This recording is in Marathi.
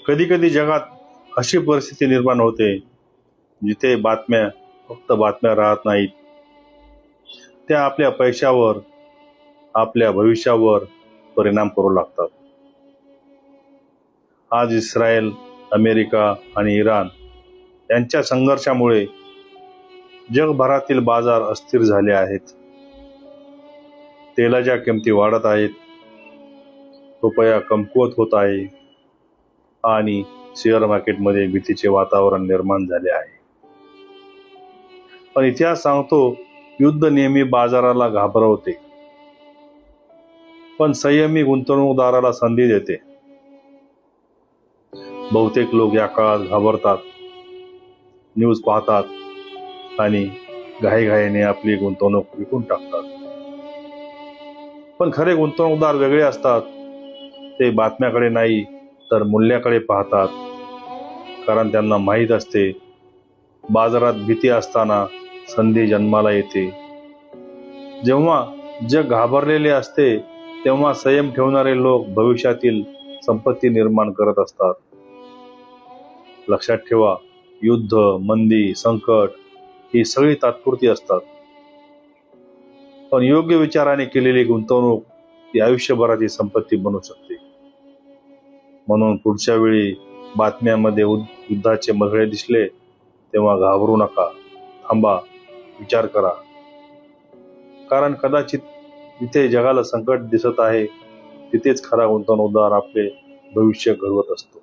कधी कधी जगात अशी परिस्थिती निर्माण होते जिथे बातम्या फक्त बातम्या राहत नाहीत, त्या आपल्या पैशावर, आपल्या भविष्यावर परिणाम करू लागतात. आज इस्रायल, अमेरिका आणि इराण यांच्या संघर्षामुळे जगभरातील बाजार अस्थिर झाले आहेत. तेलाच्या किमती वाढत आहेत, रुपया कमकुवत होत आहे आणि शेअर मार्केटमध्ये भीतीचे वातावरण निर्माण झाले आहे. पण इतिहास सांगतो, युद्ध नेहमी बाजाराला घाबरवते, पण संयमी गुंतवणूकदाराला संधी देते. बहुतेक लोक या काळात घाबरतात, न्यूज पाहतात आणि घाईघाईने आपली गुंतवणूक विकून टाकतात. पण खरे गुंतवणूकदार वेगळे असतात. ते बातम्याकडे नाही तर मूल्याकडे पाहतात, कारण त्यांना माहीत असते, बाजारात भीती असताना संधी जन्माला येते. जेव्हा जग घाबरलेले असते तेव्हा संयम ठेवणारे लोक भविष्यातील संपत्ती निर्माण करत असतात. लक्षात ठेवा, युद्ध, मंदी, संकट ही सगळी तात्पुरती असतात, पण योग्य विचाराने केलेली गुंतवणूक ही आयुष्यभराची संपत्ती बनू शकते. म्हणून पुढच्या वेळी बातम्यांमध्ये युद्धाचे मजळे दिसले तेव्हा घाबरू नका, थांबा, विचार करा. कारण कदाचित जिथे जगाला संकट दिसत आहे तिथेच खरा गुंतवणूकदार आपले भविष्य घडवत असतो.